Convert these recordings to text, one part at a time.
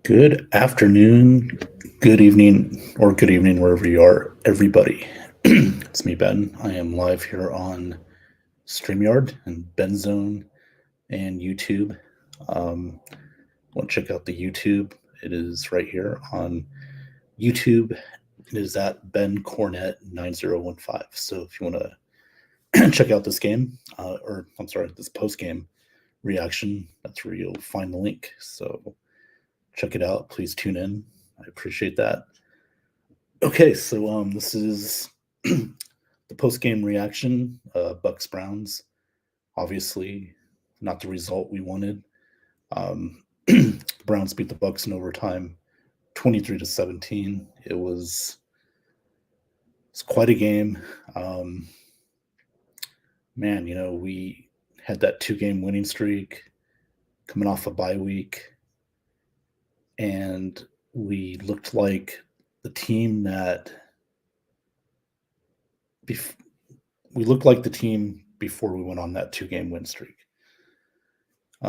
Good afternoon, good evening, or good evening wherever you are, everybody. It's me, Ben. I am live here on StreamYard and Benzone and YouTube. Want to check out the YouTube? It is right here on YouTube. It is at Ben Cornet 9015. So if you want to check out this game, or I'm sorry, this post game reaction, that's where you'll find the link. So check it out. Please tune in. I appreciate that. Okay, so this is the post game reaction. Bucs Browns, obviously not the result we wanted. The Browns beat the Bucs in overtime, 23-17. It's quite a game. Man, we had that 2-game winning streak coming off a bye week, and we looked like the team that we looked like the team before we went on that 2-game win streak. I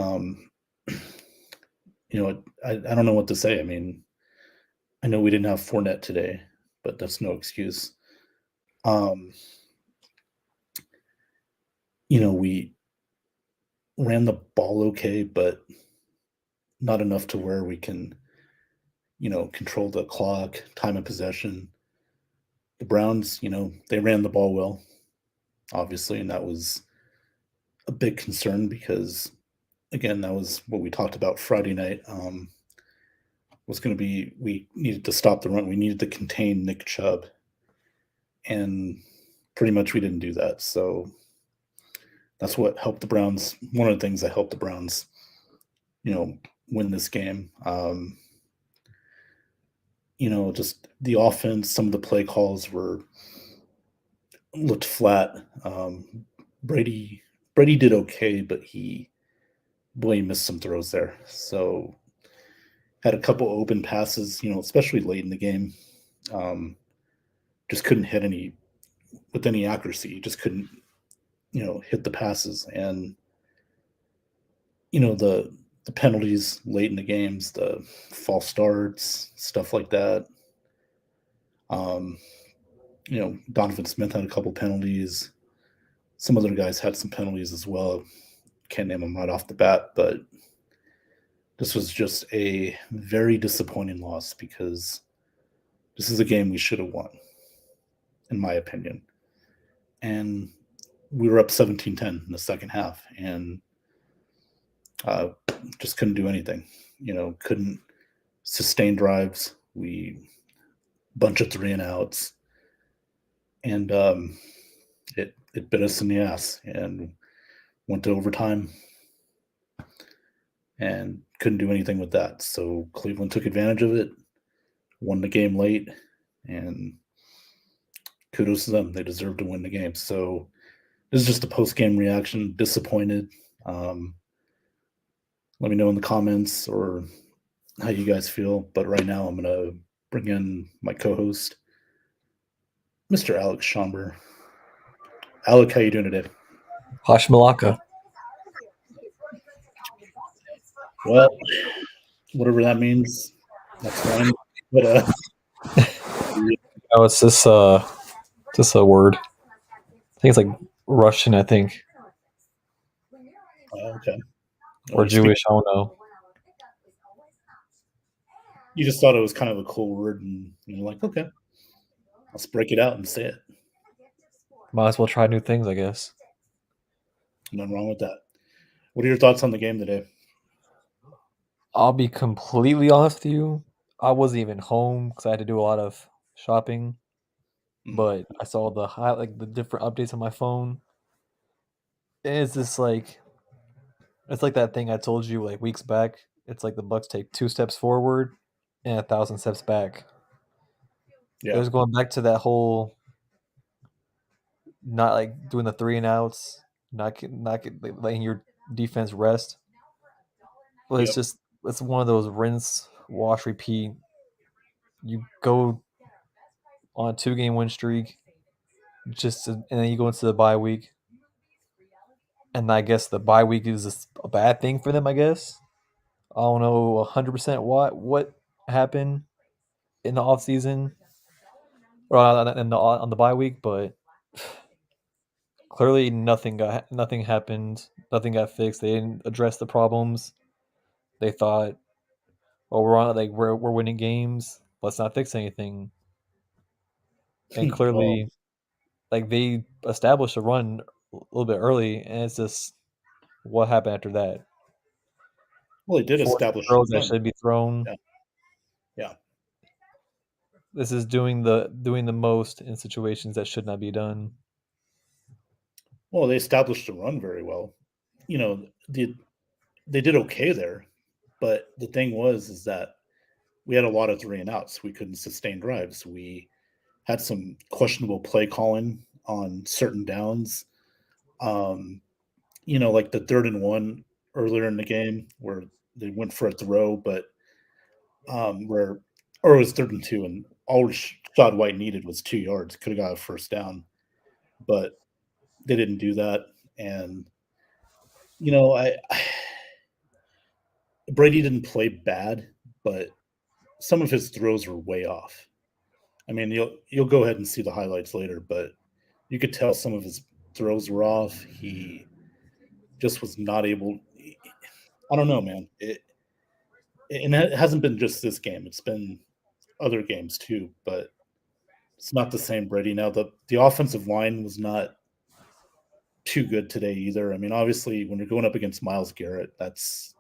don't know what to say. I mean, I know we didn't have Fournette today, but that's no excuse. We ran the ball okay, but not enough to where we can, control the clock, time of possession. The Browns, they ran the ball well, obviously, and that was a big concern because, again, that was what we talked about Friday night. Was going to be we needed to stop the run. We needed to contain Nick Chubb, and pretty much we didn't do that. So that's what helped the Browns. One of the things that helped the Browns, win this game. Just the offense. Some of the play calls looked flat. Brady did okay, but he missed some throws there. So had a couple open passes, especially late in the game. Just couldn't hit any with any accuracy. Just couldn't, hit the passes. And the penalties late in the games, the false starts, stuff like that. Donovan Smith had a couple penalties. Some other guys had some penalties as well. Can't name them right off the bat, but this was just a very disappointing loss because this is a game we should have won, in my opinion. And we were up 17-10 in the second half and just couldn't do anything. Couldn't sustain drives. Bunch of 3 and outs. And it bit us in the ass and went to overtime and couldn't do anything with that. So Cleveland took advantage of it, won the game late, and kudos to them. They deserved to win the game. So this is just a post-game reaction. Disappointed. Let me know in the comments or how you guys feel. But right now I'm going to bring in my co-host, Mr. Alex Schomber. Alec, how you doing today? Hush Malaka. Well, whatever that means, that's fine. But No, it's just a word. I think it's like Russian, I think. Okay. Or Jewish, I don't know. You just thought it was kind of a cool word, and you're like, okay, let's break it out and say it. Might as well try new things, I guess. Nothing wrong with that. What are your thoughts on the game today? I'll be completely honest with you. I wasn't even home because I had to do a lot of shopping. But I saw the different updates on my phone. And it's just like that thing I told you like weeks back. It's like the Bucs take 2 steps forward and 1,000 steps back. Yeah. It was going back to that whole not like doing the 3 and outs, not letting your defense rest. Well, it's one of those rinse, wash, repeat. You go on a 2-game win streak, and then you go into the bye week, and I guess the bye week is a bad thing for them. I guess I don't know 100% what happened in the off season or on the bye week, but clearly nothing happened. Nothing got fixed. They didn't address the problems. They thought, "Oh, we're winning games. Let's not fix anything." And Well, clearly, like they established a run a little bit early, and it's just what happened after that. well, they did Forced establish a throws that run. should be thrown. Yeah, yeah. This is doing the most in situations that should not be done. Well, they established a run very well. You know, they did okay there, but the thing was is that we had a lot of three and outs. We couldn't sustain drives. We had some questionable play calling on certain downs. Um, like the 3rd and 1 earlier in the game where they went for a throw, but where or it was 3rd and 2, and all Shad White needed was 2 yards. Could have got a first down, but they didn't do that. And I Brady didn't play bad, but some of his throws were way off. I mean, you'll go ahead and see the highlights later, but you could tell some of his throws were off. He just was not able. I don't know, man. And it hasn't been just this game; it's been other games too. But it's not the same Brady now. The offensive line was not too good today either. I mean, obviously, when you're going up against Miles Garrett, that's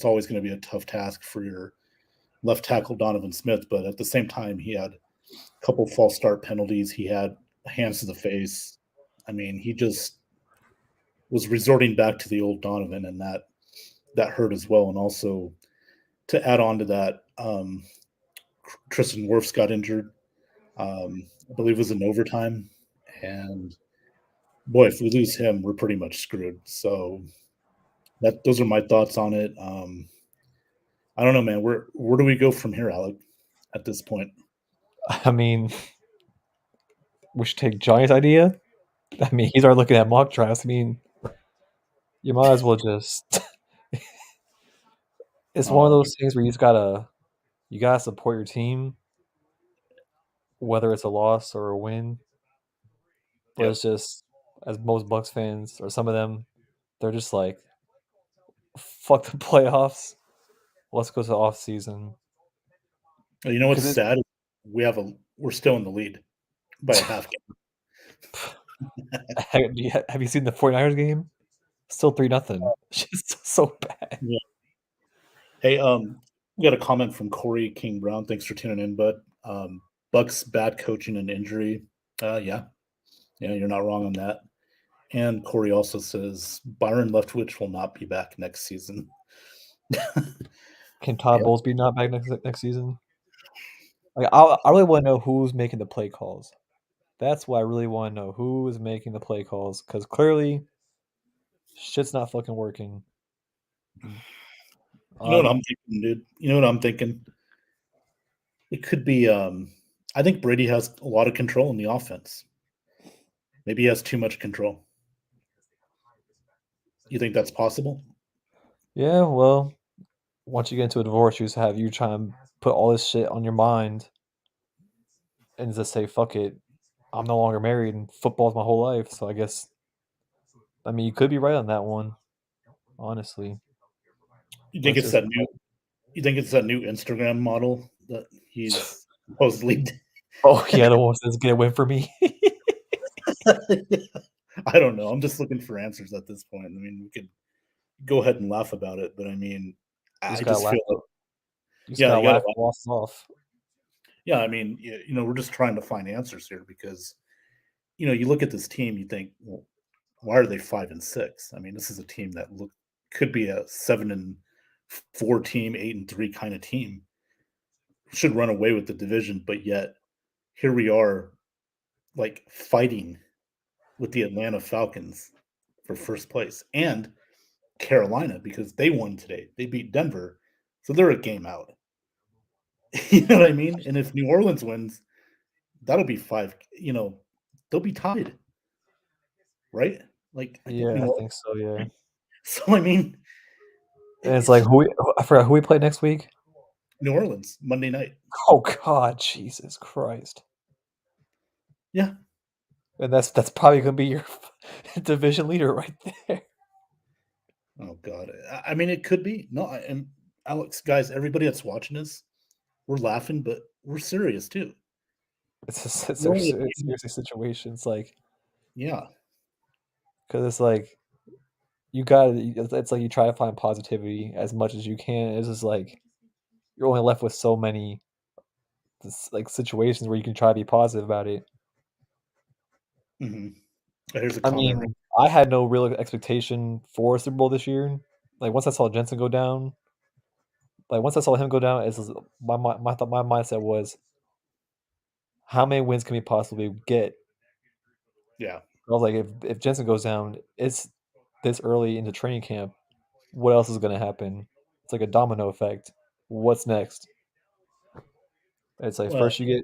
always going to be a tough task for your left tackle Donovan Smith. But at the same time, he had a couple false start penalties. He had hands to the face. I mean, he just was resorting back to the old Donovan, and that hurt as well. And also to add on to that, Tristan Wirfs got injured. I believe it was in overtime, and boy, if we lose him, we're pretty much screwed. So those are my thoughts on it. I don't know, man. Where do we go from here, Alec? At this point, I mean, we should take Johnny's idea. I mean, he's already looking at mock drafts. I mean, you might as well just. It's one of um, those things where you gotta support your team, whether it's a loss or a win. But yep. it's just as most Bucks fans or some of them, they're just like, fuck the playoffs. Let's go to the off season You know what's because it's. sad? We're still in the lead by a half game. Have you seen the 49ers game? Still 3-0. Just so bad. Yeah. Hey, we got a comment from Corey King Brown. Thanks for tuning in, bud. Bucks bad coaching and injury. Yeah, you're not wrong on that. And Corey also says Byron Leftwich will not be back next season. Can Todd Yeah, Bowles be not back next season? Like, I really want to know who's making the play calls. That's what I really want to know. Who is making the play calls? Because clearly, shit's not fucking working. you know what Uh, I'm thinking, dude. You know what I'm thinking. It could be. I think Brady has a lot of control in the offense. Maybe he has too much control. You think that's possible? yeah, well, once you get into a divorce, you just have you try and put all this shit on your mind and just say, fuck it. I'm no longer married and football's my whole life. So I guess, I mean, you could be right on that one, honestly. You But think it's it's just that new? You think it's that new Instagram model that he's supposedly? oh, yeah, the one says, "Get a win for me." I don't know. I'm just looking for answers at this point. I mean, we could go ahead and laugh about it, but I mean, You just I gotta just laugh. feel like, You just yeah, gotta you got laugh to. the losses off. Yeah, I mean, we're just trying to find answers here because you look at this team, you think, well, why are they 5-6? I mean, this is a team that could be a 7-4 team, 8-3 kind of team. Should run away with the division, but yet here we are, like fighting with the Atlanta Falcons for first place and Carolina because they won today. They beat Denver, so they're a game out. You know what I mean? And if New Orleans wins, that'll be five. They'll be tied, right? Like I think Yeah, I New Orleans. think so, yeah. So I mean, And it's It's like just I forgot who we play next week. New Orleans Monday night. Oh God, Jesus Christ! Yeah. And that's probably gonna be your division leader right there. Oh God. I mean, it could be. No, and Alex, guys, everybody that's watching this, we're laughing, but we're serious too. It's just, it's, We're only a it's game. seriously situations like Yeah. because it's like you got it's like you try to find positivity as much as you can. It's just like you're only left with so many like situations where you can try to be positive about it. Hmm. Here's a I comment. mean, I had no real expectation for a Super Bowl this year. Like once I saw Jensen go down, like once I saw him go down, it's just, my mindset was how many wins can we possibly get? Yeah. I was like, if Jensen goes down, it's this early into training camp. What else is going to happen? It's like a domino effect. What's next? It's like Well, first you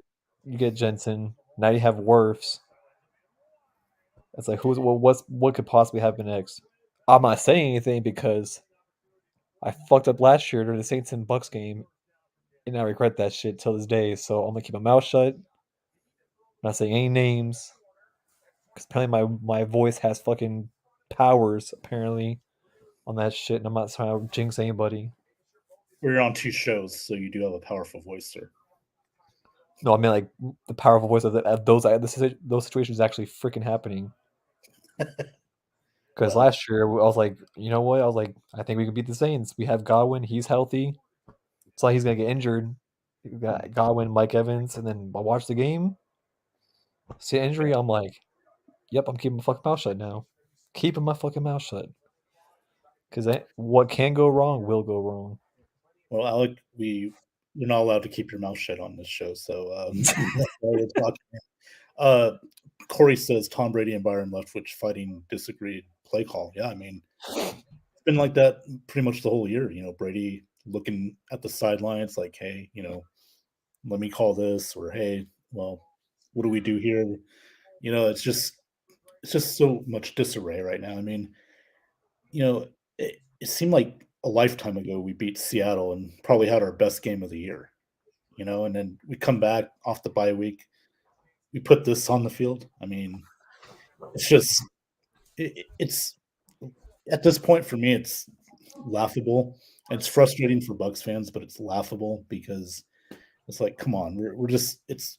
get Jensen. Now you have Wirfs. It's like what could possibly happen next? I'm not saying anything because I fucked up last year during the Saints and Bucs game, and I regret that shit till this day. So I'm gonna keep my mouth shut. Not saying any names because apparently my voice has fucking powers apparently on that shit, and I'm not trying to jinx anybody. we're on two shows, so you do have a powerful voice, sir. No, I mean like the powerful voice of those situations actually freaking happening. Because Well, last year I was like, you know what? I was like, I think we can beat the Saints. We have Godwin. He's healthy. It's like he's gonna get injured. You got mm, Godwin, Mike Evans, and then I watch the game. See an yeah. injury. I'm like, yep, I'm keeping my fucking mouth shut now. Keeping my fucking mouth shut. Because what can go wrong will go wrong. Well, Alec, we're not allowed to keep your mouth shut on this show, so that's why we're talking. Uh, Corey says Tom Brady and Byron Leftwich fighting disagreed play call. Yeah, I mean, it's been like that pretty much the whole year. Brady looking at the sidelines like, hey, let me call this, or hey, well, what do we do here? It's just so much disarray right now. I mean, it seemed like a lifetime ago we beat Seattle and probably had our best game of the year. And then we come back off the bye week, we put this on the field. I mean, it's just it's at this point for me, it's laughable. It's frustrating for Bucks fans, but it's laughable because it's like, come on, we're just it's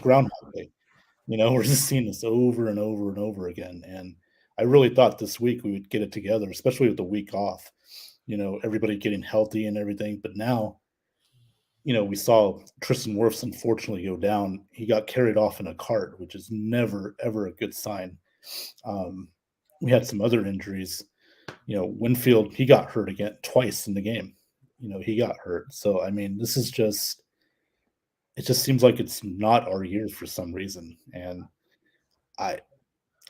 Groundhog Day. We're just seeing this over and over and over again. And I really thought this week we would get it together, especially with the week off. Everybody getting healthy and everything. But now, we saw Tristan Wirfs unfortunately go down. He got carried off in a cart, which is never ever a good sign. Um, we had some other injuries. Winfield, he got hurt again twice in the game. He got hurt. So I mean, it just seems like it's not our year for some reason. And I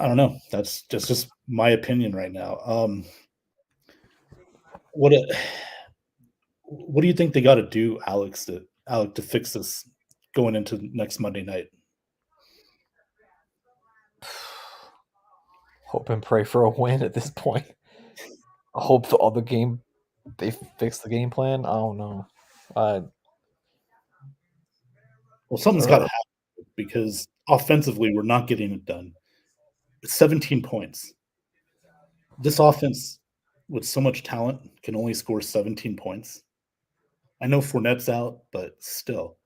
I don't know. That's just my opinion right now. What a, what do you think they got to do, Alec, to fix this going into next Monday night? Hope and pray for a win at this point. I hope the other game they fix the game plan. I don't know. Uh, Well, something's got to er, happen because offensively we're not getting it done. 17 points. This offense with so much talent can only score 17 points. I know Fournette's out, but still,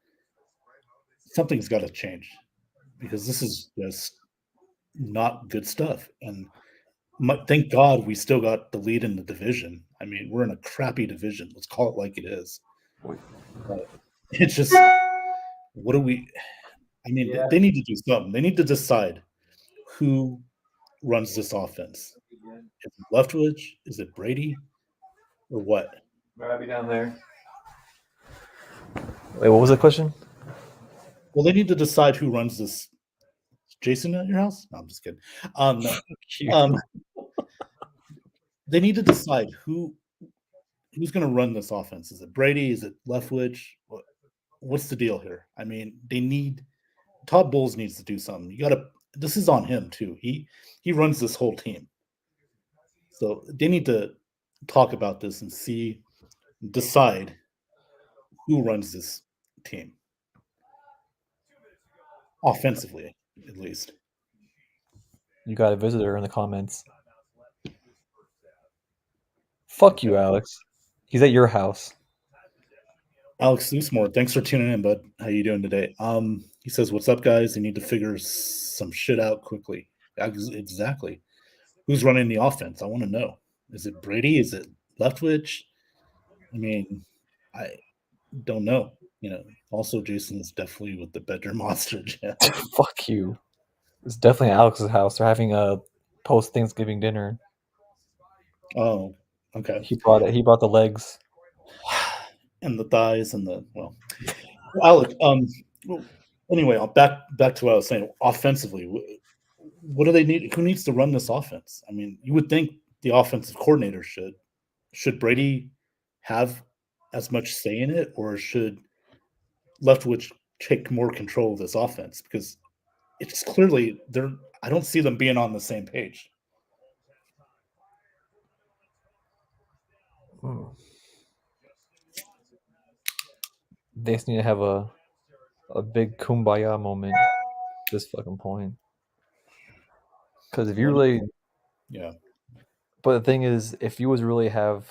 something's got to change because this is just not good stuff. And thank God we still got the lead in the division. I mean, we're in a crappy division. Let's call it like it is. But it's just, what do we? I mean, yeah. they need to do something. They need to decide who runs this offense. Is it Leftwich? Is it Brady? Or what? I'll be down there. Wait, what was the question? Well, they need to decide who runs this. Jason at your house? No, I'm just kidding. No. You. Um, they need to decide who's going to run this offense. Is it Brady? Is it Leftwich? What's the deal here? I mean, they need Todd Bowles needs to do something. You got to. This is on him too. He runs this whole team, so they need to. talk about this and decide who runs this team offensively, at least. You got a visitor in the comments. Fuck you, Okay. Alex. He's at your house. Alex Loosemore, thanks for tuning in, bud. How you doing today? He says, "What's up, guys? You need to figure some shit out quickly." Exactly. Who's running the offense? I want to know. Is it Brady? Is it Leftwich? I mean, I don't know. Also, Jason is definitely with the bedroom monster. Fuck you. It's definitely Alex's house. They're having a post Thanksgiving dinner. Oh, okay. He brought it. He brought the legs. And the thighs and Alec. Well, anyway, I'll back to what I was saying. Offensively, what do they need? Who needs to run this offense? I mean, you would think the offensive coordinator should. Should Brady have as much say in it, or should Leftwich take more control of this offense? Because it's clearly they're. I don't see them being on the same page. They just need to have a big kumbaya moment at this fucking point. Because if you really, Yeah. but the thing is, if you was really have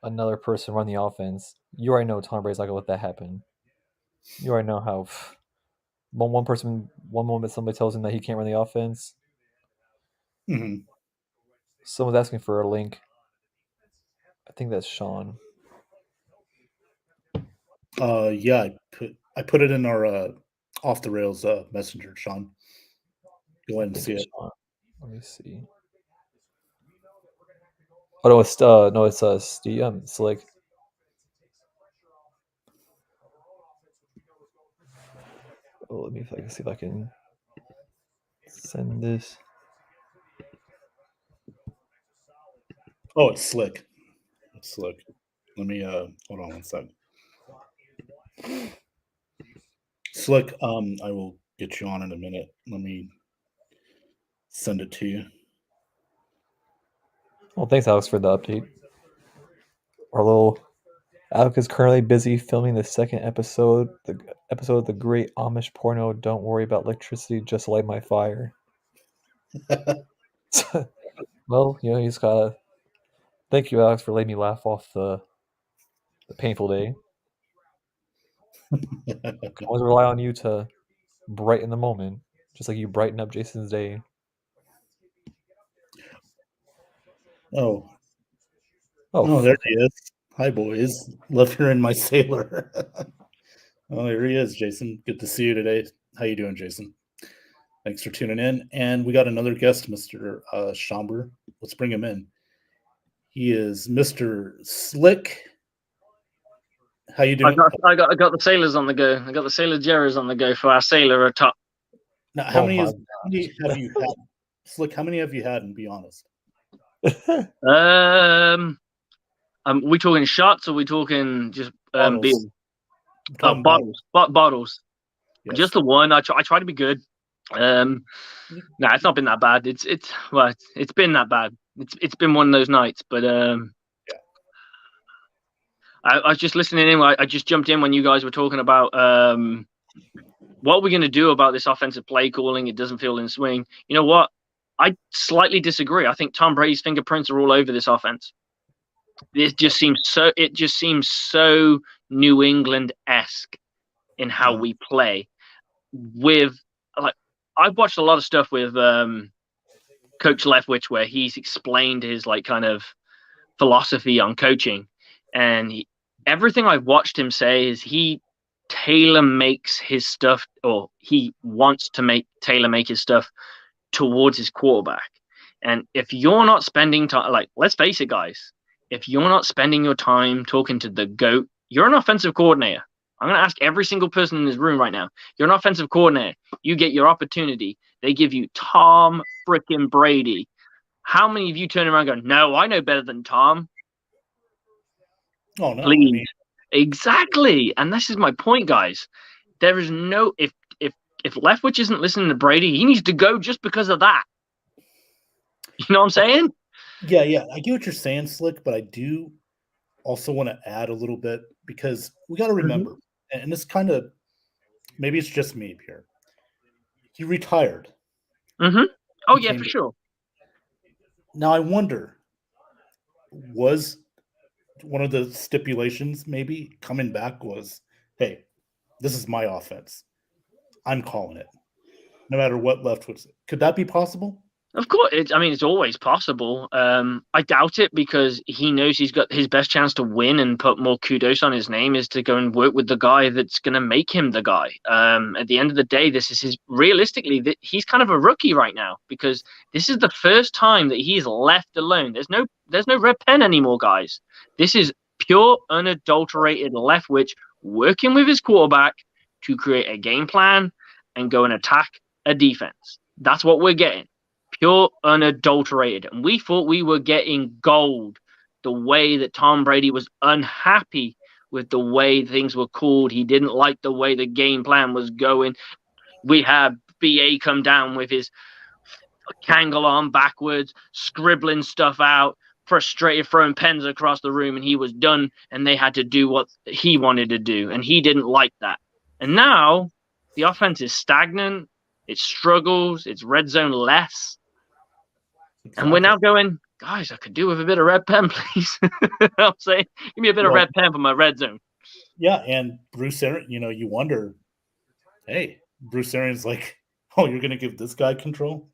another person run the offense, you already know Tom Brady's not gonna let that happen. You already know how one person, one moment somebody tells him that he can't run the offense. Mm-hmm. Someone's asking for a link. I think that's Sean. Yeah, I put it in our off the rails messenger, Sean. Go ahead and see it. Sean. Let me see. Oh no, it's Steve. Slick. Oh, let me if I can see if I can send this. Oh, it's slick. It's slick. Let me hold on one second. Slick, I will get you on in a minute. Let me send it to you. Well, thanks, Alex, for the update. Our little Alex is currently busy filming the second episode, the episode of the great Amish porno. Don't worry about electricity, just light my fire. Well, he's gotta. Thank you, Alex, for letting me laugh off the painful day. Can always rely on you to brighten the moment, just like you brighten up Jason's day. Oh, Oh, there he is. Hi, boys. Love hearing my sailor. Oh, here he is, Jason. Good to see you today. How you doing, Jason? Thanks for tuning in. And we got another guest, Mr. Schomber. Let's bring him in. He is Mr. Slick. How you doing? I got the sailors on the go. I got the sailor Jerry's on the go for our sailor atop. Now, how many have you had? Slick, how many have you had? And be honest. We talking shots or we talking just beer? Bottles. Bottles. Yes. Just the one. I try to be good. It's not been that bad. It's been that bad. It's been one of those nights. But I was just listening in. I just jumped in when you guys were talking about what we're going to do about this offensive play calling. It doesn't feel in swing. You know what? I slightly disagree. I think Tom Brady's fingerprints are all over this offense. It just seems so New England-esque in how we play. I've watched a lot of stuff with Coach Leftwich where he's explained his kind of philosophy on coaching, and everything I've watched him say is he tailor makes his stuff, or he wants to tailor make his stuff towards his quarterback. And if you're not spending time, let's face it, guys, if you're not spending your time talking to the GOAT, you're an offensive coordinator. I'm going to ask every single person in this room right now. You're an offensive coordinator. You get your opportunity. They give you Tom frickin' Brady. How many of you turn around and go, no, I know better than Tom? Oh, no. Please. I mean, exactly. And this is my point, guys. There is no, if Leftwich isn't listening to Brady, he needs to go just because of that. You know what I'm saying? Yeah, I get what you're saying, Slick, but I do also want to add a little bit because we got to remember, and this kind of maybe it's just me here. He retired. Mm-hmm. Oh He yeah, came for back. sure. Now I wonder, was one of the stipulations maybe coming back was, hey, this is my offense. I'm calling it. No matter what Leftwich. Could that be possible? Of course, it's always possible. I doubt it because he knows he's got his best chance to win and put more kudos on his name is to go and work with the guy that's going to make him the guy. At the end of the day, this is realistically, he's kind of a rookie right now because this is the first time that he's left alone. There's no red pen anymore, guys. This is pure, unadulterated Leftwich working with his quarterback to create a game plan and go and attack a defense. That's what we're getting. Pure, unadulterated. And we thought we were getting gold the way that Tom Brady was unhappy with the way things were called. He didn't like the way the game plan was going. We had BA come down with his Kangle arm backwards, scribbling stuff out, frustrated, throwing pens across the room, and he was done. And they had to do what he wanted to do. And he didn't like that. And now the offense is stagnant. It struggles. It's red zone less. Exactly. And we're now going, guys, I could do with a bit of red pen, please. I'm saying, give me a bit of red pen for my red zone. Yeah, and Bruce Arians, you wonder, hey, Bruce Arians like, oh, you're going to give this guy control?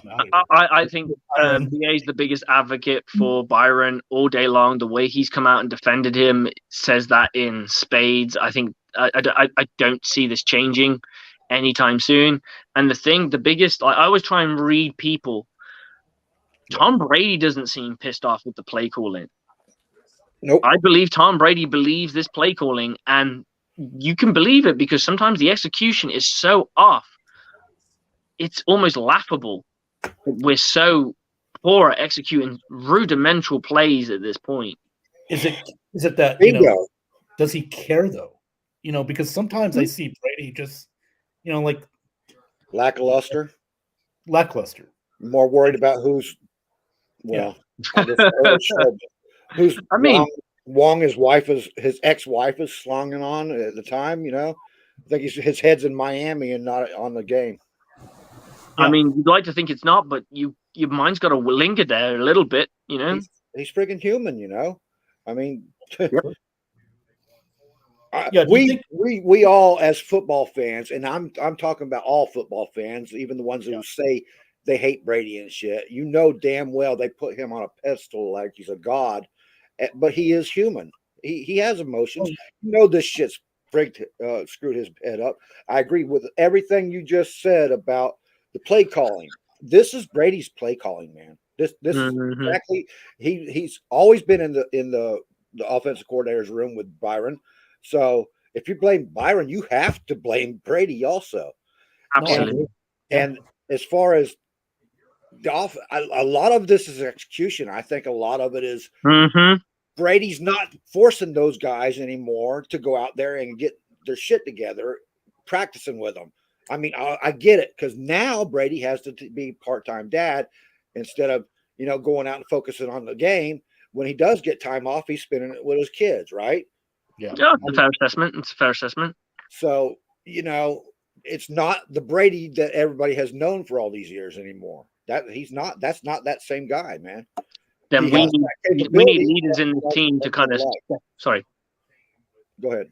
I think BA is the biggest advocate for Byron all day long. The way he's come out and defended him says that in spades. I think I don't see this changing anytime soon. And the biggest, I always try and read people. Tom Brady doesn't seem pissed off with the play calling. Nope. I believe Tom Brady believes this play calling, and you can believe it because sometimes the execution is so off. It's almost laughable. We're so poor at executing rudimental plays at this point. Is it that, does he care though? Because sometimes I see Brady just, like lackluster. More worried about who's who's Wong his ex-wife is slonging on at the time, I think his head's in Miami and not on the game. Yeah. I mean, you'd like to think it's not, but your mind's got to linger there a little bit, He's freaking human, I mean, we all as football fans, and I'm talking about all football fans, even the ones who say they hate Brady and shit. Damn well they put him on a pedestal like he's a god, but he is human. He has emotions. This shit's screwed his head up. I agree with everything you just said about the play calling. This is Brady's play calling, man. This is exactly he's always been in the offensive coordinator's room with Byron. So if you blame Byron, you have to blame Brady also. Absolutely. And as far as a lot of this is execution. I think a lot of it is Brady's not forcing those guys anymore to go out there and get their shit together, practicing with them. I mean, I get it because now Brady has to be part-time dad instead of, going out and focusing on the game. When he does get time off, he's spending it with his kids, right? Yeah, it's a fair assessment. So, it's not the Brady that everybody has known for all these years anymore. That's not that same guy, man. Then we need leaders in the team to kind of sorry. Go ahead.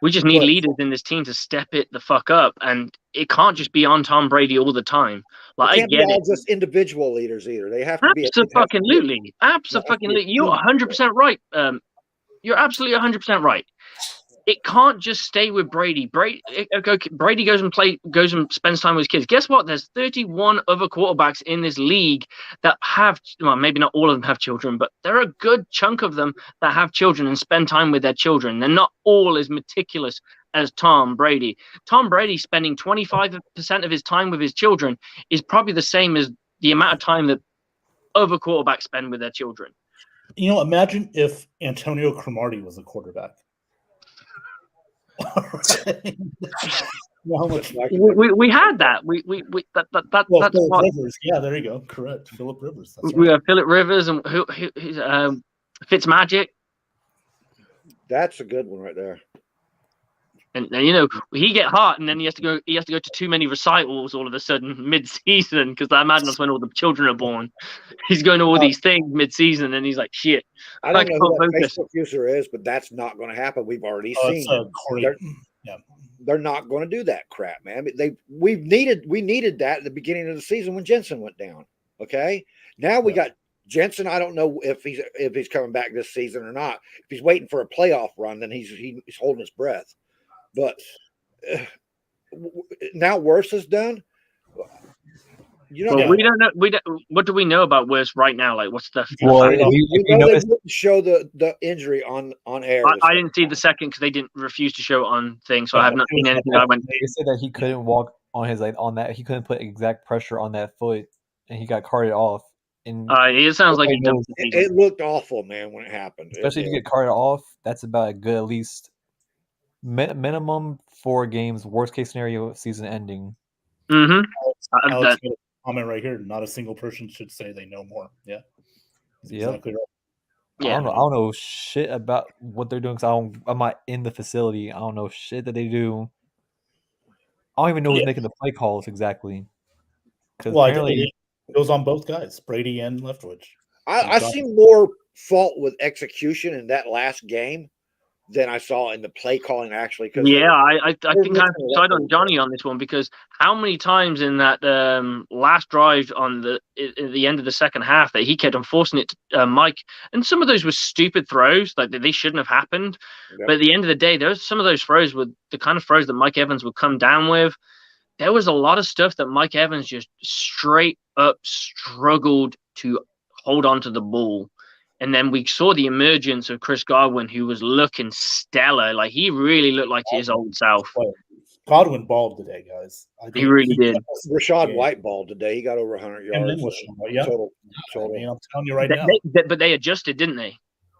We just need leaders in this team to step it the fuck up, and it can't just be on Tom Brady all the time. Like, it can't be all just individual leaders either. They have to be absolutely. You're 100% right. You're absolutely 100% right. It can't just stay with Brady. Brady goes and spends time with his kids. Guess what? There's 31 other quarterbacks in this league that have, well, maybe not all of them have children, but there are a good chunk of them that have children and spend time with their children. They're not all as meticulous as Tom Brady. Tom Brady spending 25% of his time with his children is probably the same as the amount of time that other quarterbacks spend with their children. Imagine if Antonio Cromartie was a quarterback. Well, how much? We had that. That's Philip what Rivers. Yeah, there you go. Correct. Philip Rivers. That's we right. have. Philip Rivers and who's Fitzmagic. That's a good one right there. And you know, he get hot, and then he has to go to too many recitals all of a sudden mid-season, because I imagine that's when all the children are born. He's going to all these things mid-season, and he's like, "Shit, I don't know who that focus." Facebook user is, but that's not going to happen. We've already seen. Corey. They're not going to do that crap, man. We needed that at the beginning of the season when Jensen went down. Okay, now we got Jensen. I don't know if he's coming back this season or not. If he's waiting for a playoff run, then he's holding his breath. But now Worse is done. You know, we don't know. What do we know about Worse right now? Like, what's the? Well, we know they wouldn't show the injury on air. I didn't see the second because they didn't refuse to show it on thing, so I have not seen anything. I went. They said that he couldn't walk on his on that. He couldn't put exact pressure on that foot, and he got carted off. And it sounds like it looked awful, man, when it happened. Especially if you get carted off, that's about a good at least minimum 4 games. Worst case scenario, season ending. Mm-hmm. Alex, comment right here. Not a single person should say they know more. Yeah. Exactly right. Yeah. I don't know shit about what they're doing because I'm not in the facility. I don't know shit that they do. I don't even know who's making the play calls exactly. Well, apparently it goes on both guys, Brady and Leftwich. I see more fault with execution in that last game than I saw in the play calling actually. I think I'm side on Johnny on this one, because how many times in that last drive at the end of the second half that he kept on forcing it to Mike, and some of those were stupid throws, like they shouldn't have happened. Yep. But at the end of the day, there's some of those throws with the kind of throws that Mike Evans would come down with. There was a lot of stuff that Mike Evans just straight up struggled to hold on to the ball. And then we saw the emergence of Chris Godwin, who was looking stellar. Like, he really looked like his old self. Godwin balled today, guys. He really did. Rashad White balled today. He got over 100 yards. Total. I mean, I'm telling you right now. But they adjusted, didn't they?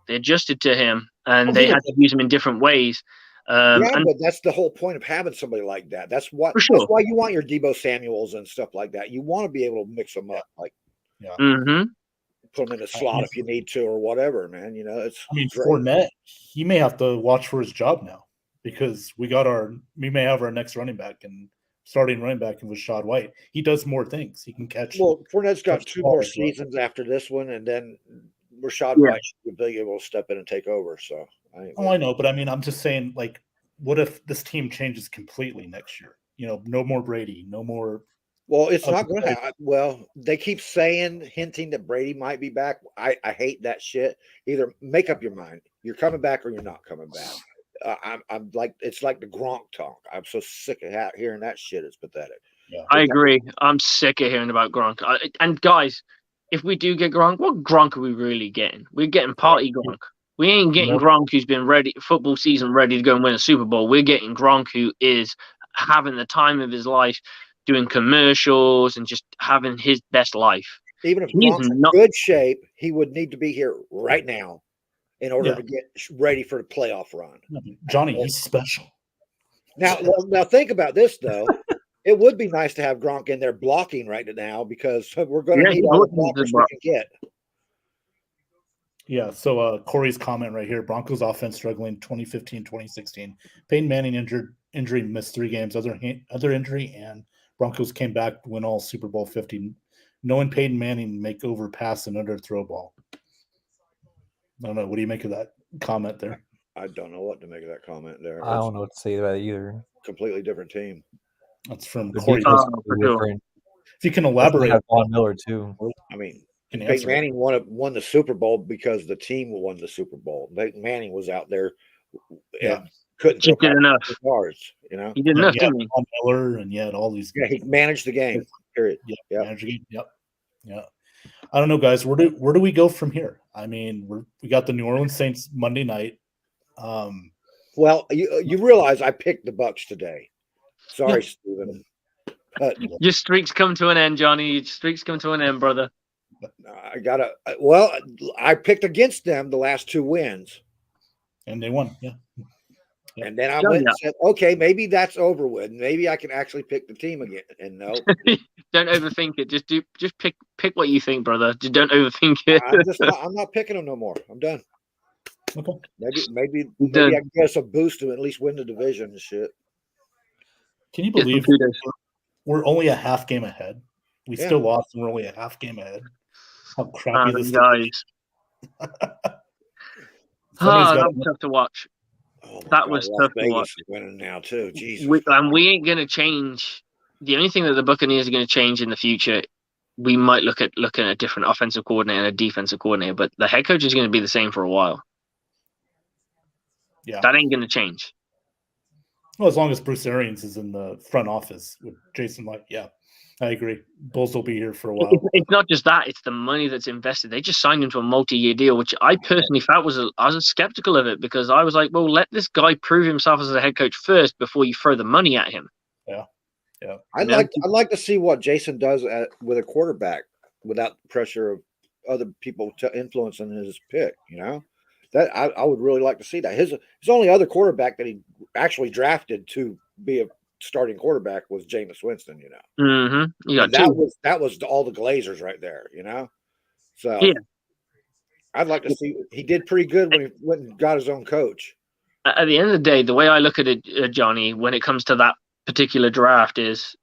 They adjusted to him, and they had to use him in different ways. But that's the whole point of having somebody like that. That's why you want your Deebo Samuels and stuff like that. You want to be able to mix them up. Like, put them in a slot if you need to or whatever, man. You know, it's. I mean, Fournette, he may have to watch for his job now, because we may have our next starting running back in Rashad White. He does more things. He can catch. Well, Fournette's got 2 more seasons after this one, and then Rashad White should be able to step in and take over. So. I know, but I mean, I'm just saying, like, what if this team changes completely next year? You know, no more Brady, no more. Well, it's not going to happen. Well, they keep hinting that Brady might be back. I hate that shit. Either make up your mind. You're coming back or you're not coming back. I'm like, it's like the Gronk talk. I'm so sick of hearing that shit. It's pathetic. Yeah. I agree. I'm sick of hearing about Gronk. And guys, if we do get Gronk, what Gronk are we really getting? We're getting party Gronk. We ain't getting Gronk who's been ready, football season ready to go and win a Super Bowl. We're getting Gronk who is having the time of his life, doing commercials and just having his best life. Even if Gronk's in good shape, he would need to be here right now in order to get ready for the playoff run. Johnny, he's special. Now think about this, though. It would be nice to have Gronk in there blocking right now, because we're going to need all the blockers we can get. Yeah, so Corey's comment right here, Broncos offense struggling 2015, 2016. Peyton Manning injury, missed 3 games, other injury, and Broncos came back to win all Super Bowl 50. Knowing Peyton Manning make over pass and under throw ball. I don't know. What do you make of that comment there? I don't know what to make of that comment there. I don't know what to say about it either. Completely different team. That's from Corey. If you can elaborate. Von Miller too. I mean, Peyton Manning won the Super Bowl because the team won the Super Bowl. Peyton Manning was out there and couldn't get enough yards. You know, he did enough, didn't he? Von Miller and all these. Yeah, he managed the game. Period. Managed the game. Yep. Yeah. I don't know, guys. Where do we go from here? I mean, we got the New Orleans Saints Monday night. Well, you realize I picked the Bucs today. Sorry, Steven. Your streaks come to an end, Johnny. Your streaks come to an end, brother. I picked against them the last 2 wins. And they won, yeah. Yep. And then I went and said, okay, maybe that's over with. Maybe I can actually pick the team again. And no. Don't overthink it. Just pick what you think, brother. Just don't overthink it. I'm not picking them no more. I'm done. Okay. Maybe I can get us a boost to at least win the division and shit. Can you believe we're only a half game ahead? We still lost and we're only a half game ahead. How crappy this guys. That was tough to watch. Oh that was Las tough Vegas to watch. is winning now too. Jesus. We ain't gonna change. The only thing that the Buccaneers are going to change in the future, we might look at a different offensive coordinator and a defensive coordinator, but the head coach is going to be the same for a while. Yeah, that ain't going to change. Well, as long as Bruce Arians is in the front office with Jason Light, yeah, I agree. Bulls will be here for a while. It's not just that; it's the money that's invested. They just signed him to a multi-year deal, which I personally felt I was skeptical of it because I was like, well, let this guy prove himself as a head coach first before you throw the money at him. Yeah. Yeah, I'd like to see what Jason does with a quarterback without the pressure of other people influencing his pick. You know, that I would really like to see that. His only other quarterback that he actually drafted to be a starting quarterback was Jameis Winston. You know, that was all the Glazers right there. You know, so yeah. I'd like to see. He did pretty good when he went and got his own coach. At the end of the day, the way I look at it, Johnny, when it comes to that particular draft is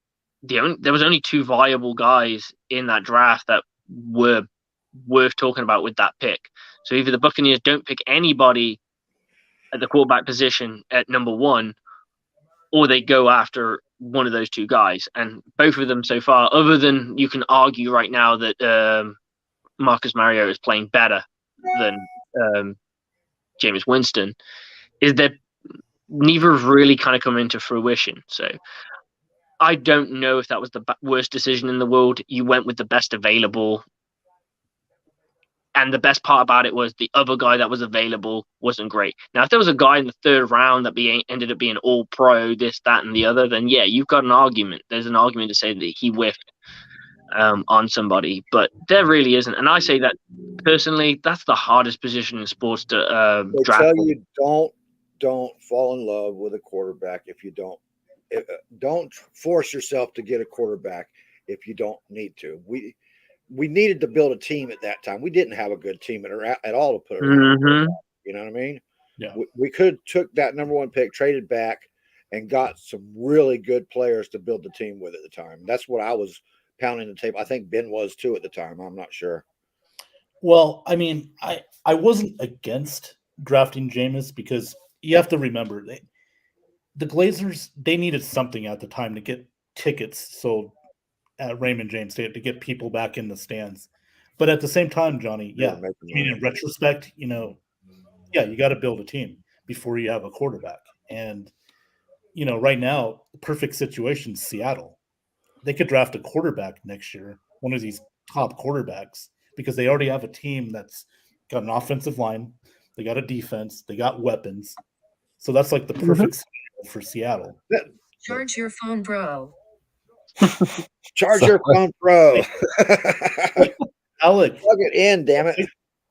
there was only two viable guys in that draft that were worth talking about with that pick. So either the Buccaneers don't pick anybody at the quarterback position at number one, or they go after one of those two guys. And both of them so far, other than you can argue right now that Marcus Mariota is playing better than Jameis Winston, is that neither have really kind of come into fruition. So I don't know if that was the worst decision in the world. You went with the best available. And the best part about it was the other guy that was available wasn't great. Now, if there was a guy in the third round that ended up being all pro, this, that, and the other, then yeah, you've got an argument. There's an argument to say that he whiffed on somebody, but there really isn't. And I say that personally, that's the hardest position in sports to draft. They tell you don't fall in love with a quarterback if you don't force yourself to get a quarterback if you don't need to. We needed to build a team at that time. We didn't have a good team at all to put it around. You know what I mean? Yeah. We could have took that number one pick, traded back, and got some really good players to build the team with at the time. That's what I was pounding the table. I think Ben was too at the time. I'm not sure. Well, I mean, I wasn't against drafting Jameis because you have to remember the Glazers, they needed something at the time to get tickets sold at Raymond James Stadium to get people back in the stands. But at the same time, Johnny, in retrospect, you got to build a team before you have a quarterback. And, right now, the perfect situation is Seattle. They could draft a quarterback next year, one of these top quarterbacks, because they already have a team that's got an offensive line, they got a defense, they got weapons. So that's like the perfect scenario for Seattle. Charge your phone, bro. Charge your phone, bro. Alec, plug it in, damn it.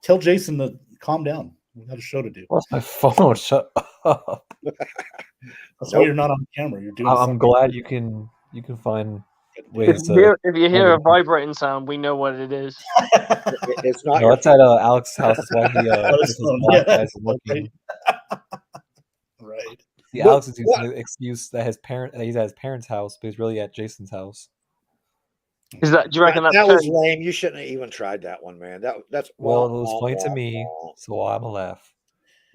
Tell Jason to calm down. We got a show to do. What's my phone? Shut up. That's why you're not on camera. You're doing. I'm glad you can find ways to. If you hear a vibrating sound, we know what it is. It's not. No, it's at Alex's house. That's why he looking. Right. See, Alex is using the excuse that he's at his parents' house, but he's really at Jason's house. Is that? Do you reckon that was lame? You shouldn't have even tried that one, man. That's it was funny to me, so I'm a laugh.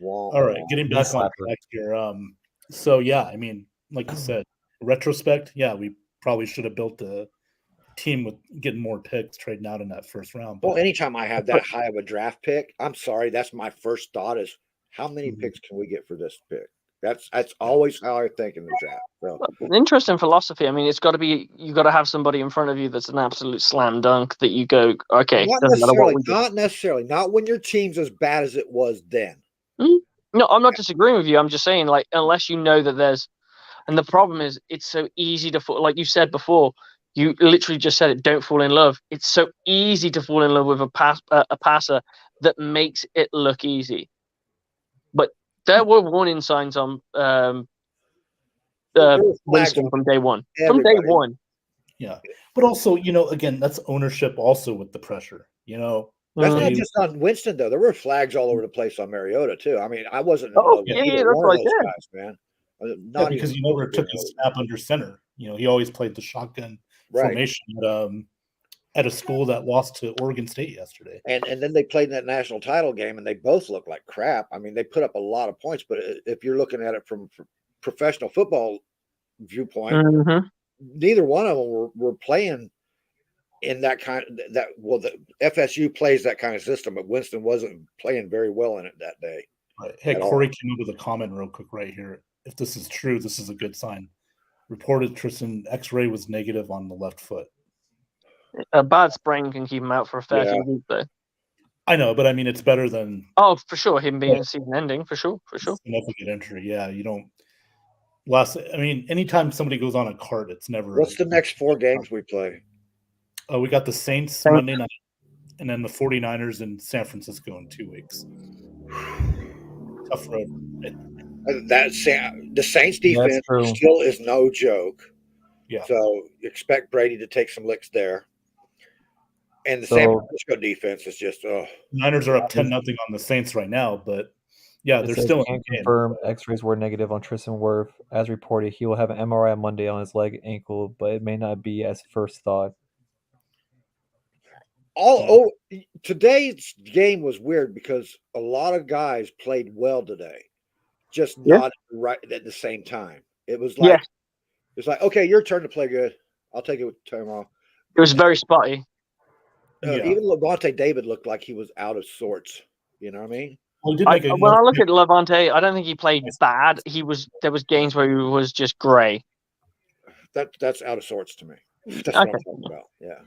All right, getting back on track here. So yeah, I mean, like you said, retrospect, yeah, we probably should have built a team with getting more picks, trading out in that first round. Well, anytime I have that high of a draft pick, I'm sorry, that's my first thought is how many picks can we get for this pick? That's always how I think in the draft. So. Interesting philosophy. I mean, you got to have somebody in front of you that's an absolute slam dunk that you go, okay. Not necessarily. Not when your team's as bad as it was then. No, I'm not disagreeing with you. I'm just saying, like, unless you know that there's, and the problem is, it's so easy to fall. Like you said before, you literally just said it. Don't fall in love. It's so easy to fall in love with a passer that makes it look easy. But There were warning signs on There were flags Winston on from day one. everybody. From day one. Yeah, but also, again, that's ownership also with the pressure. That's Mhm. not just on Winston though. There were flags all over the place on Mariota too. I mean, I wasn't in Oh, love with yeah, either that's one what of I those said. guys, man. Yeah, because you never took his snap under center. He always played the shotgun formation at a school that lost to Oregon State yesterday. And then they played in that national title game, and they both looked like crap. I mean, they put up a lot of points, but if you're looking at it from professional football viewpoint, neither one of them were playing in that kind of that. Well, the FSU plays that kind of system, but Winston wasn't playing very well in it that day. Right. Hey, Corey came up with a comment real quick right here. If this is true, this is a good sign. Reported Tristan X-ray was negative on the left foot. A bad sprain can keep him out for a fair few weeks, though. I know, but I mean, it's better than. Oh, for sure, him being season ending, for sure. Significant injury, yeah. You don't. Anytime somebody goes on a cart, it's never. What's the next 4 games we play? Oh, we got the Saints Monday night, and then the 49ers in San Francisco in 2 weeks. Tough road. The Saints defense still is no joke. Yeah. So expect Brady to take some licks there. And the San Francisco defense is just Niners are up 10-0 on the Saints right now, but yeah, they're still confirmed X-rays were negative on Tristan Wirth. As reported, he will have an MRI Monday on his leg, ankle, but it may not be as first thought. Today's game was weird because a lot of guys played well today, just not right at the same time. It was like it's like, okay, your turn to play good. I'll take it with time off. It was very spotty. Even Levante David looked like he was out of sorts. You know what I mean? When I look at Levante, I don't think he played bad. There was games where he was just gray. That's out of sorts to me. That's what I'm talking about. Yeah.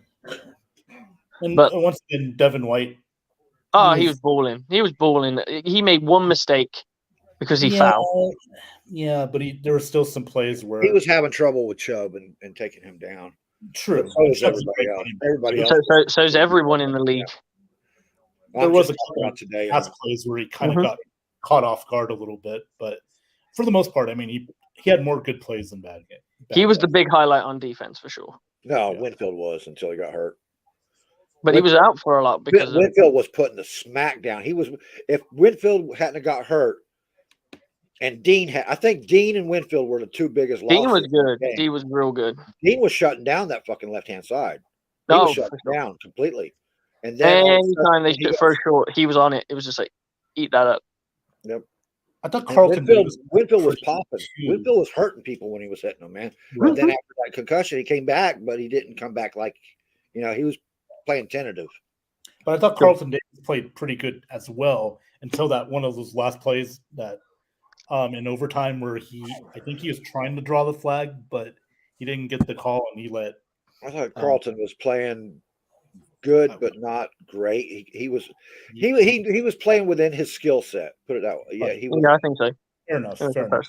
And once again, Devin White. Oh, he was balling. He was balling. He made one mistake because he fouled. Yeah, but there were still some plays where he was having trouble with Chubb and taking him down. True. But so was everybody else. Everybody else. So is everyone in the league. Yeah. There was a couple of today pass plays where he kind of got caught off guard a little bit, but for the most part, I mean, he had more good plays than bad games. He was the big highlight on defense for sure. No, Winfield was until he got hurt. But he was out for a lot because Winfield was putting the smack down. If Winfield hadn't got hurt, and I think Dean and Winfield were the 2 biggest losses. Dean was good. Dean was real good. Dean was shutting down that fucking left-hand side. He was shutting down completely. And then anytime they took first short, he was on it. It was just like, eat that up. Yep. I thought Carlton Winfield was popping. Winfield was hurting people when he was hitting them, man. Right. And then after that concussion, he came back, but he didn't come back like, he was playing tentative. But I thought Carlton Davis played pretty good as well until that one of those last plays that in overtime where I think he was trying to draw the flag, but he didn't get the call and he let. I thought Carlton was playing good, but not great. He was playing within his skill set. Put it that way. Yeah, he was. Yeah, I think so. Fair enough. Fair enough.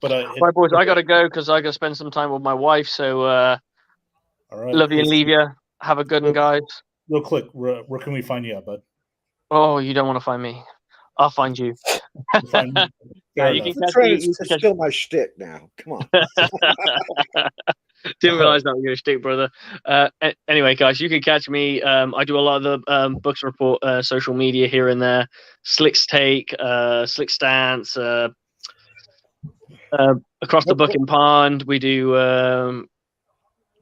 But right, boys, I gotta go because I gotta spend some time with my wife. So, all right, love you and leave you. Have a good one, guys. Real quick, where can we find you at, bud? Oh, you don't want to find me. I'll find you. Yeah, you can steal my shtick now. Come on. Didn't realize that was your shtick, brother. Anyway, guys, you can catch me. I do a lot of the Bucs Report social media here and there. Slick's Take, Slick Stance, across the Booking Pond. We do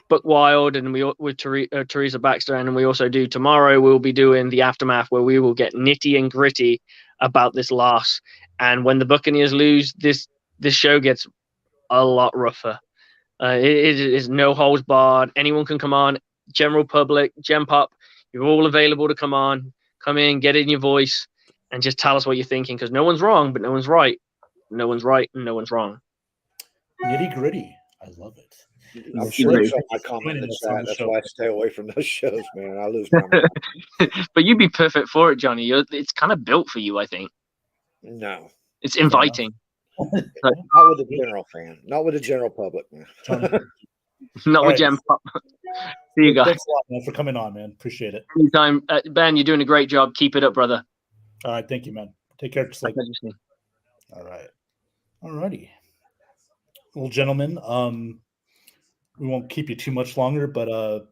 Book Wild, and with Teresa Baxter, and we also do tomorrow. We'll be doing the Aftermath, where we will get nitty and gritty about this loss. And when the Buccaneers lose, this show gets a lot rougher. It is no holds barred. Anyone can come on. General public, Gen Pop, you're all available to come on. Come in, get in your voice, and just tell us what you're thinking. Because no one's wrong, but no one's right. No one's right, and no one's wrong. Nitty gritty. I love it. I'm sure it's on my comment in the chat. That's why I stay away from those shows, man. I lose my mind. But you'd be perfect for it, Johnny. It's kind of built for you, I think. No. It's inviting. Not with the general fan. Not with the general public, man. Not with Gen Pop. See you guys. Thanks a lot, man, for coming on, man. Appreciate it. Anytime. Ben, you're doing a great job. Keep it up, brother. All right. Thank you, man. Take care. Just like All right. All righty. Well, gentlemen, we won't keep you too much longer, but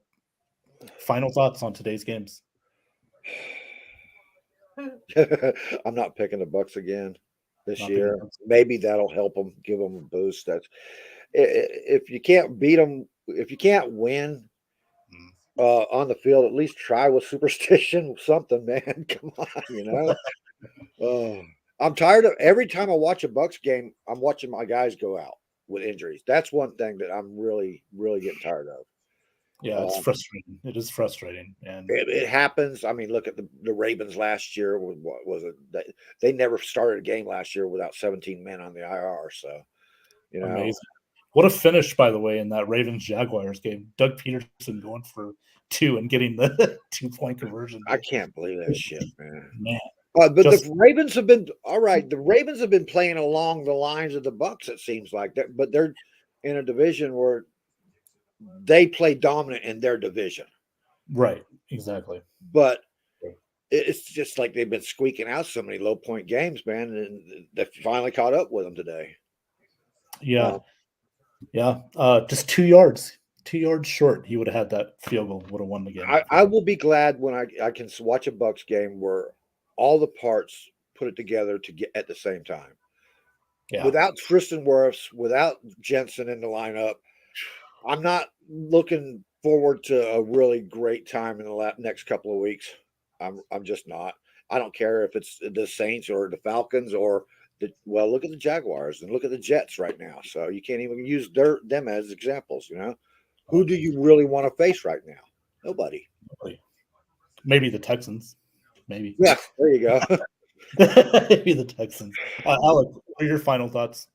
final thoughts on today's games. I'm not picking the Bucks again this Not picking the year. Bucs. Maybe that'll help them, give them a boost. That's if you can't beat them, if you can't win on the field, at least try with superstition, something, man. Come on, Oh, I'm tired of every time I watch a Bucks game, I'm watching my guys go out with injuries. That's one thing that I'm really, really getting tired of. Yeah, it's frustrating. It is frustrating, and It happens. I mean, look at the Ravens last year. What was it? They never started a game last year without 17 men on the IR. So, amazing. What a finish, by the way, in that Ravens Jaguars game. Doug Peterson going for 2 and getting the 2-point conversion. I can't believe that shit, man. Man, But the Ravens have been all right. The Ravens have been playing along the lines of the Bucks. It seems like that, but they're in a division where they play dominant in their division. right, exactly. But it's just like they've been squeaking out so many low point games, man, and they finally caught up with them today. Yeah, just 2 yards. 2 yards short, he would have had that field goal, would have won the game. I will be glad when I can watch a Bucks game where all the parts put it together to get at the same time. Yeah. Without Tristan Wirfs, without Jensen in the lineup, I'm not looking forward to a really great time in the next couple of weeks. I'm just not. I don't care if it's the Saints or the Falcons or look at the Jaguars and look at the Jets right now. So you can't even use them as examples. Who do you really want to face right now? Nobody. Maybe the Texans. Maybe. Yeah, there you go. Maybe the Texans. Alec, what are your final thoughts?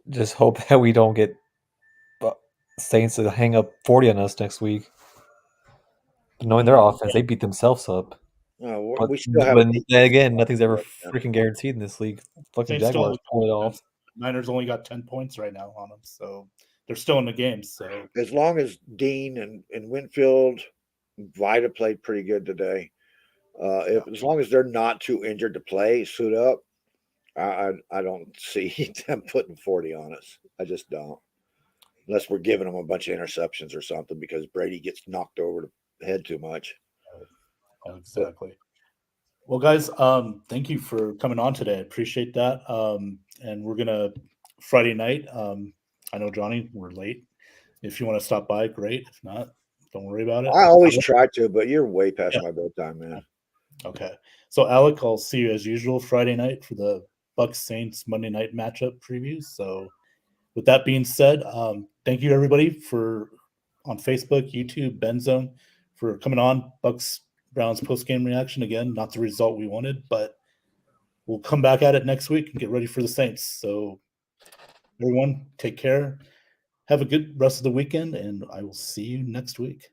Just hope that we don't get Saints to hang up 40 on us next week. But knowing their offense, they beat themselves up. We still have. Again, nothing's ever freaking guaranteed in this league. Fucking Jaguars pull it off. Niners only got 10 points right now on them, so they're still in the game. So as long as Dean and Winfield, Vida played pretty good today. As long as they're not too injured to play, suit up, I don't see them putting 40 on us. I just don't. Unless we're giving them a bunch of interceptions or something because Brady gets knocked over the head too much. Exactly. Well, guys, thank you for coming on today. I appreciate that. And we're gonna Friday night. I know Johnny, we're late. If you want to stop by, great. If not, don't worry about it. I always try to, but you're way past my bedtime, man. Okay. So, Alec, I'll see you as usual Friday night for the Bucs Saints Monday night matchup previews. So, with that being said, thank you everybody on Facebook, YouTube, Benzone for coming on. Bucs Browns post-game reaction again. Not the result we wanted, but we'll come back at it next week and get ready for the Saints. So, everyone, take care. Have a good rest of the weekend, and I will see you next week.